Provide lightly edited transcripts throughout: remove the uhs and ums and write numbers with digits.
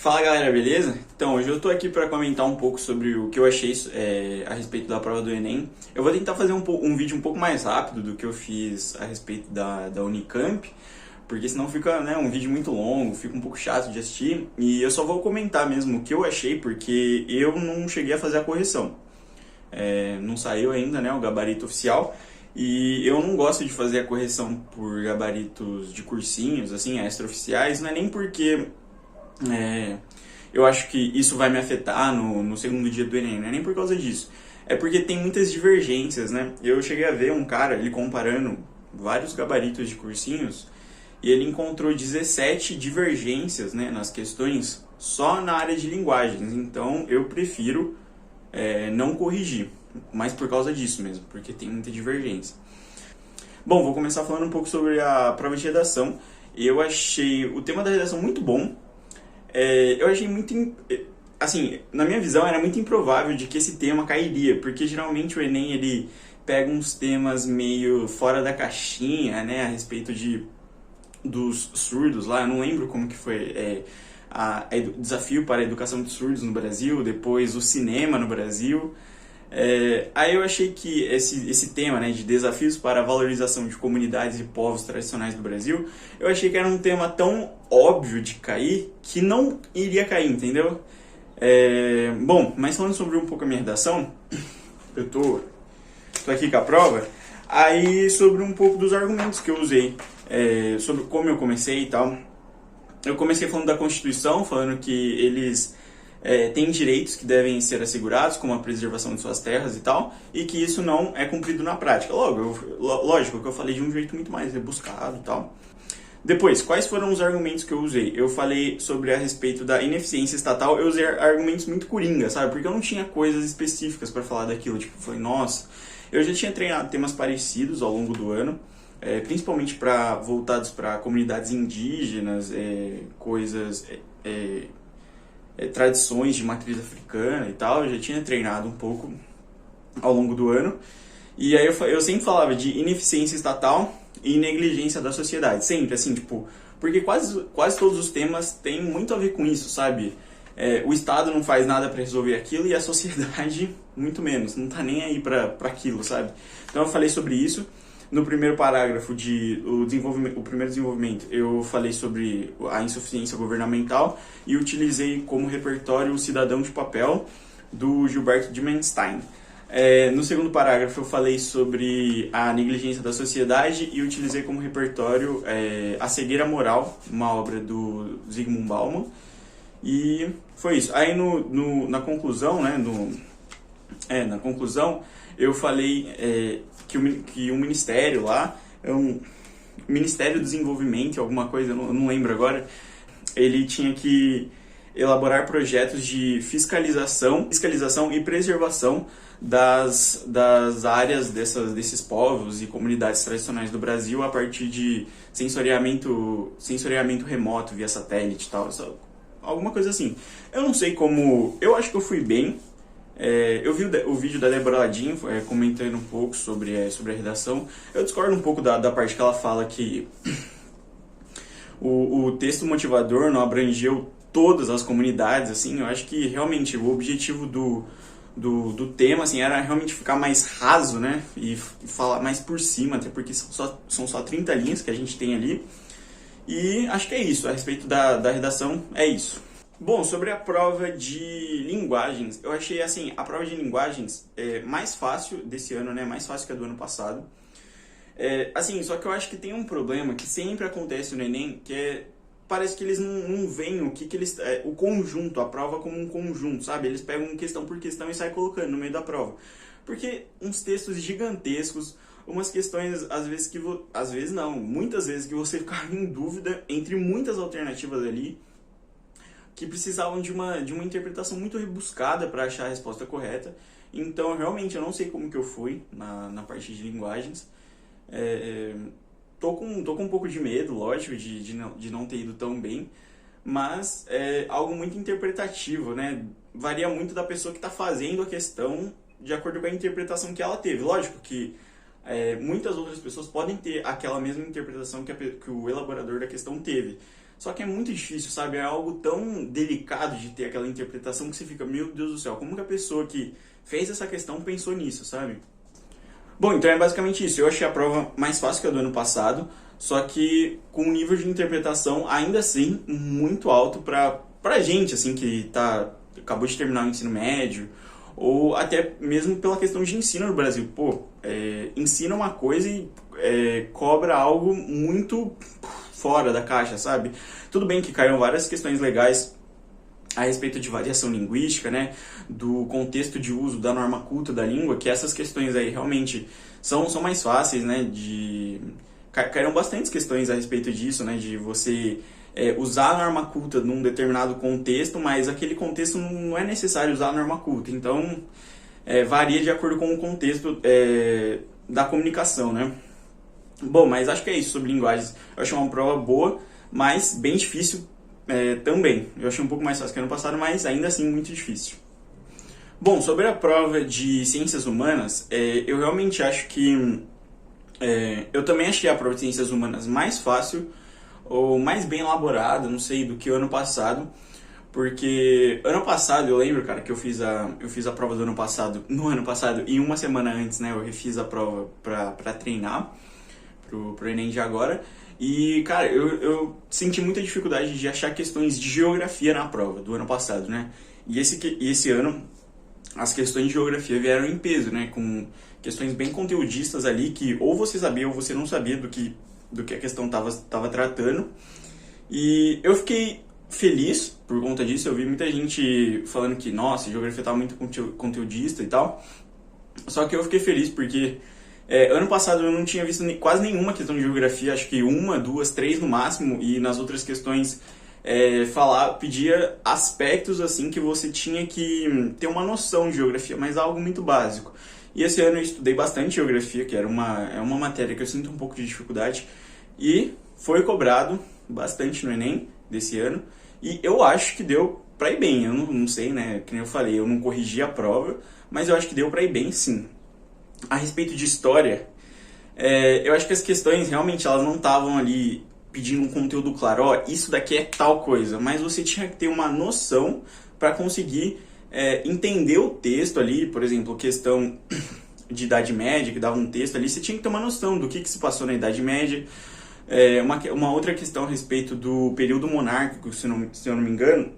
Fala galera, beleza? Então, hoje eu tô aqui para comentar um pouco sobre o que eu achei a respeito da prova do Enem. Eu vou tentar fazer um vídeo um pouco mais rápido do que eu fiz a respeito da Unicamp, porque senão fica, né, um vídeo muito longo, fica um pouco chato de assistir. E eu só vou comentar mesmo o que eu achei, porque eu não cheguei a fazer a correção. Não saiu ainda, né, o gabarito oficial. E eu não gosto de fazer a correção por gabaritos de cursinhos, assim, extraoficiais, não é nem porque eu acho que isso vai me afetar no segundo dia do Enem, não é nem por causa disso. É porque tem muitas divergências, né? Eu cheguei a ver um cara, ele comparando vários gabaritos de cursinhos, e ele encontrou 17 divergências, né, nas questões só na área de linguagens. Então eu prefiro não corrigir, mas por causa disso mesmo, porque tem muita divergência. Bom, vou começar falando um pouco sobre a prova de redação. Eu achei o tema da redação muito bom. Eu achei muito... Assim, na minha visão, era muito improvável de que esse tema cairia, porque geralmente o Enem, ele pega uns temas meio fora da caixinha, né, a respeito dos surdos lá. Eu não lembro como que foi o desafio para a educação de surdos no Brasil, depois o cinema no Brasil. Aí eu achei que esse tema, né, de desafios para a valorização de comunidades e povos tradicionais do Brasil, eu achei que era um tema tão óbvio de cair que não iria cair, entendeu? Bom, mas falando sobre um pouco a minha redação, eu tô aqui com a prova, aí sobre um pouco dos argumentos que eu usei, sobre como eu comecei e tal. Eu comecei falando da Constituição, falando que eles têm direitos que devem ser assegurados, como a preservação de suas terras e tal, e que isso não é cumprido na prática. Lógico que eu falei de um jeito muito mais rebuscado e tal. Depois, quais foram os argumentos que eu usei? Eu falei sobre a respeito da ineficiência estatal, eu usei argumentos muito coringa, sabe? Porque eu não tinha coisas específicas para falar daquilo. Tipo, eu falei, nossa, eu já tinha treinado temas parecidos ao longo do ano, principalmente voltados para comunidades indígenas, tradições de matriz africana e tal. Eu já tinha treinado um pouco ao longo do ano. E aí eu sempre falava de ineficiência estatal e negligência da sociedade. Sempre, assim, tipo... Porque quase todos os temas têm muito a ver com isso, sabe? O Estado não faz nada para resolver aquilo e a sociedade muito menos. Não tá nem aí para aquilo, sabe? Então eu falei sobre isso. No primeiro parágrafo o primeiro desenvolvimento, eu falei sobre a insuficiência governamental e utilizei como repertório o Cidadão de Papel, do Gilberto Dimenstein. No segundo parágrafo, eu falei sobre a negligência da sociedade e utilizei como repertório A Cegueira Moral, uma obra do Zygmunt Bauman. E foi isso. Aí na conclusão, né, na conclusão, eu falei que um ministério lá, Ministério do Desenvolvimento, alguma coisa, eu não lembro agora, ele tinha que elaborar projetos de fiscalização e preservação das áreas desses povos e comunidades tradicionais do Brasil a partir de sensoriamento remoto via satélite e tal, alguma coisa assim. Eu não sei como... Eu acho que eu fui bem. Eu vi o vídeo da Débora Ladinho comentando um pouco sobre a redação. Eu discordo um pouco da parte que ela fala que o texto motivador não abrangeu todas as comunidades, assim. Eu acho que realmente o objetivo do tema, assim, era realmente ficar mais raso, né, e falar mais por cima, até porque são só 30 linhas que a gente tem ali. E acho que é isso, a respeito da redação, é isso. Bom, sobre a prova de linguagens, eu achei, assim, a prova de linguagens mais fácil desse ano, né, mais fácil que a do ano passado. Assim, só que eu acho que tem um problema que sempre acontece no Enem, que parece que eles não veem o conjunto, a prova como um conjunto, sabe? Eles pegam questão por questão e saem colocando no meio da prova. Porque uns textos gigantescos, umas questões, muitas vezes que você ficava em dúvida entre muitas alternativas ali, que precisavam de uma interpretação muito rebuscada para achar a resposta correta. Então, realmente, eu não sei como que eu fui na parte de linguagens. Tô com um pouco de medo, lógico, de não ter ido tão bem, mas é algo muito interpretativo, né? Varia muito da pessoa que está fazendo a questão de acordo com a interpretação que ela teve. Lógico que muitas outras pessoas podem ter aquela mesma interpretação que o elaborador da questão teve, Só que é muito difícil, sabe? É algo tão delicado de ter aquela interpretação que você fica, meu Deus do céu, como que a pessoa que fez essa questão pensou nisso, sabe? Bom, então é basicamente isso. Eu achei a prova mais fácil que a do ano passado, só que com um nível de interpretação ainda assim muito alto pra gente, assim, que acabou de terminar o ensino médio, ou até mesmo pela questão de ensino no Brasil. Pô, ensina uma coisa e cobra algo muito fora da caixa, sabe? Tudo bem que caíram várias questões legais a respeito de variação linguística, né, do contexto de uso da norma culta da língua, que essas questões aí realmente são mais fáceis, né, caíram bastantes questões a respeito disso, né, de você usar a norma culta num determinado contexto, mas aquele contexto não é necessário usar a norma culta, então varia de acordo com o contexto da comunicação, né. Bom, mas acho que é isso sobre linguagens. Eu achei uma prova boa, mas bem difícil também. Eu achei um pouco mais fácil que ano passado, mas ainda assim muito difícil. Bom, sobre a prova de ciências humanas, eu realmente acho que eu também achei a prova de ciências humanas mais fácil ou mais bem elaborada, não sei, do que o ano passado. Porque ano passado, eu lembro, cara, que eu fiz a prova do ano passado, no ano passado, e uma semana antes, né, eu refiz a prova pra treinar pro Enem de agora. E, cara, eu senti muita dificuldade de achar questões de geografia na prova do ano passado, né? E esse ano, as questões de geografia vieram em peso, né? Com questões bem conteudistas ali, que ou você sabia ou você não sabia do que a questão tava tratando. E eu fiquei feliz por conta disso. Eu vi muita gente falando que, nossa, a geografia tá muito conteudista e tal. Só que eu fiquei feliz porque ano passado eu não tinha visto quase nenhuma questão de geografia, acho que uma, duas, três no máximo, e nas outras questões pedia aspectos assim que você tinha que ter uma noção de geografia, mas algo muito básico. E esse ano eu estudei bastante geografia, que é uma matéria que eu sinto um pouco de dificuldade, e foi cobrado bastante no Enem desse ano, e eu acho que deu pra ir bem. Eu não sei, né, que nem eu falei, eu não corrigi a prova, mas eu acho que deu pra ir bem sim. A respeito de história, eu acho que as questões realmente elas não estavam ali pedindo um conteúdo claro, ó, isso daqui é tal coisa, mas você tinha que ter uma noção para conseguir entender o texto ali, por exemplo, questão de Idade Média, que dava um texto ali, você tinha que ter uma noção do que se passou na Idade Média. Uma outra questão a respeito do período monárquico, se eu não me engano,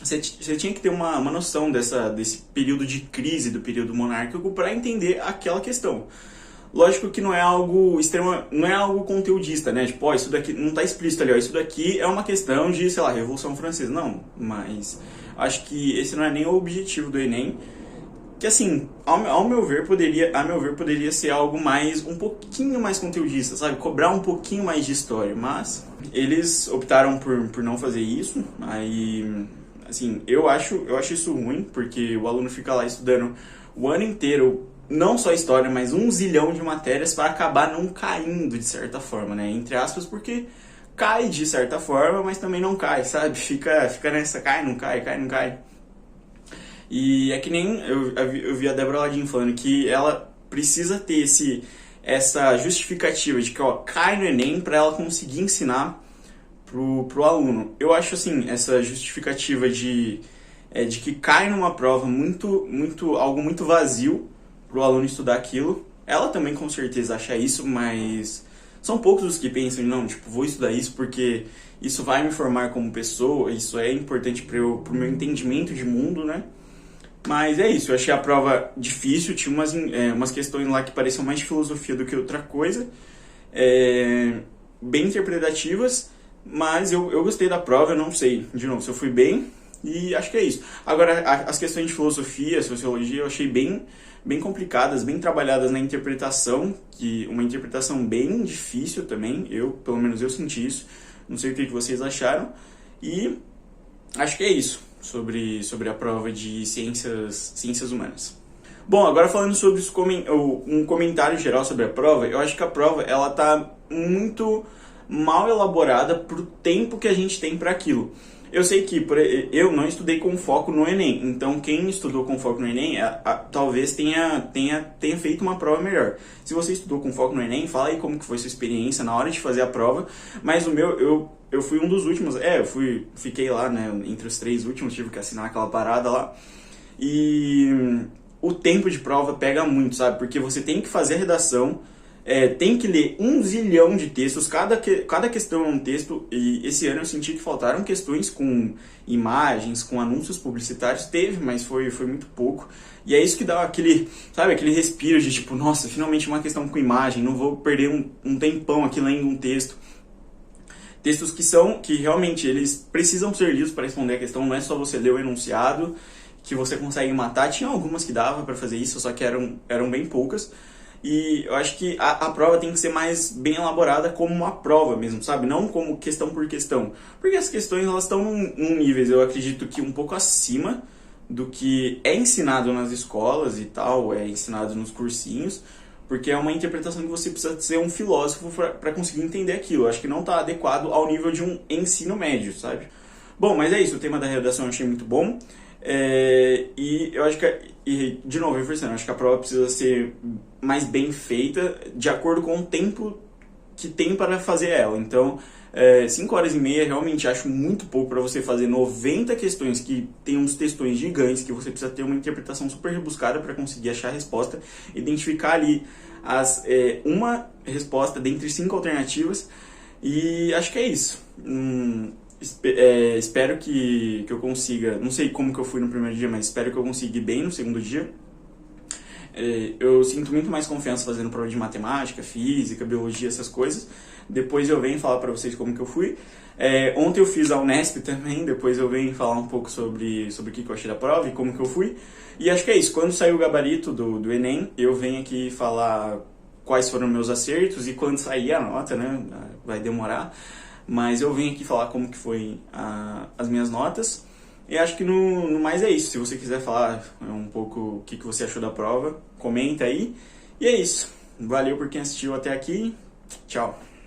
você tinha que ter uma noção desse período de crise do período monárquico para entender aquela questão. Lógico que não é algo não é algo conteudista, né? Tipo, ó, isso daqui não está explícito ali, ó, isso daqui é uma questão de, sei lá, Revolução Francesa. Não, mas acho que esse não é nem o objetivo do Enem. Que assim, ao meu ver poderia ser algo um pouquinho mais conteudista, sabe? Cobrar um pouquinho mais de história, mas eles optaram por não fazer isso. Aí, assim, eu acho isso ruim, porque o aluno fica lá estudando o ano inteiro, não só história, mas 1 zilhão de matérias para acabar não caindo de certa forma, né? Entre aspas, porque cai de certa forma, mas também não cai, sabe? Fica nessa, cai, não cai. E é que nem eu vi a Débora Ladin falando que ela precisa ter essa justificativa de que, ó, cai no Enem para ela conseguir ensinar pro aluno. Eu acho, assim, essa justificativa de que cai numa prova algo muito vazio pro aluno estudar aquilo. Ela também com certeza acha isso, mas são poucos os que pensam, não, tipo, vou estudar isso porque isso vai me formar como pessoa, isso é importante pro meu entendimento de mundo, né? Mas é isso, eu achei a prova difícil, tinha umas questões lá que pareciam mais de filosofia do que outra coisa, bem interpretativas, mas eu gostei da prova, eu não sei, de novo, se eu fui bem, e acho que é isso. Agora, as questões de filosofia, sociologia, eu achei bem complicadas, bem trabalhadas na interpretação, que uma interpretação bem difícil também, pelo menos eu senti isso, não sei o que vocês acharam, e acho que é isso sobre a prova de ciências humanas. Bom, agora falando sobre um comentário geral sobre a prova, eu acho que a prova ela tá muito mal elaborada pro tempo que a gente tem para aquilo. Eu sei que eu não estudei com foco no Enem, então quem estudou com foco no Enem talvez tenha feito uma prova melhor. Se você estudou com foco no Enem, fala aí como que foi sua experiência na hora de fazer a prova, mas o meu, eu fui um dos últimos, fiquei lá, né, entre os 3 últimos, tive que assinar aquela parada lá. E o tempo de prova pega muito, sabe? Porque você tem que fazer a redação, tem que ler 1 zilhão de textos, cada questão é um texto, e esse ano eu senti que faltaram questões com imagens, com anúncios publicitários, teve, mas foi muito pouco. E é isso que dá aquele, sabe, aquele respiro de tipo, nossa, finalmente uma questão com imagem, não vou perder um tempão aqui lendo um texto. Textos que realmente eles precisam ser lidos para responder a questão, não é só você ler o enunciado que você consegue matar. Tinha algumas que dava para fazer isso, só que eram bem poucas. E eu acho que a prova tem que ser mais bem elaborada como uma prova mesmo, sabe? Não como questão por questão. Porque as questões, elas estão num nível, eu acredito que um pouco acima do que é ensinado nas escolas e tal, é ensinado nos cursinhos, porque é uma interpretação que você precisa ser um filósofo para conseguir entender aquilo. Eu acho que não está adequado ao nível de um ensino médio, sabe? Bom, mas é isso, o tema da redação eu achei muito bom. E eu acho que, de novo, reforçando, eu acho que a prova precisa ser mais bem feita de acordo com o tempo que tem para fazer ela. Então, 5 horas e meia realmente acho muito pouco para você fazer 90 questões que tem uns textões gigantes, que você precisa ter uma interpretação super rebuscada para conseguir achar a resposta, identificar ali uma resposta dentre 5 alternativas, e acho que é isso. Espero que eu consiga, não sei como que eu fui no primeiro dia, mas espero que eu consiga ir bem no segundo dia. Eu sinto muito mais confiança fazendo prova de matemática, física, biologia, essas coisas. Depois eu venho falar pra vocês como que eu fui. Ontem eu fiz a Unesp também, depois eu venho falar um pouco sobre o que eu achei da prova e como que eu fui. E acho que é isso, quando sair o gabarito do Enem, eu venho aqui falar quais foram meus acertos e quando sair a nota, né, vai demorar. Mas eu venho aqui falar como que foi as minhas notas. E acho que no mais é isso. Se você quiser falar um pouco o que você achou da prova, comenta aí. E é isso. Valeu por quem assistiu até aqui. Tchau.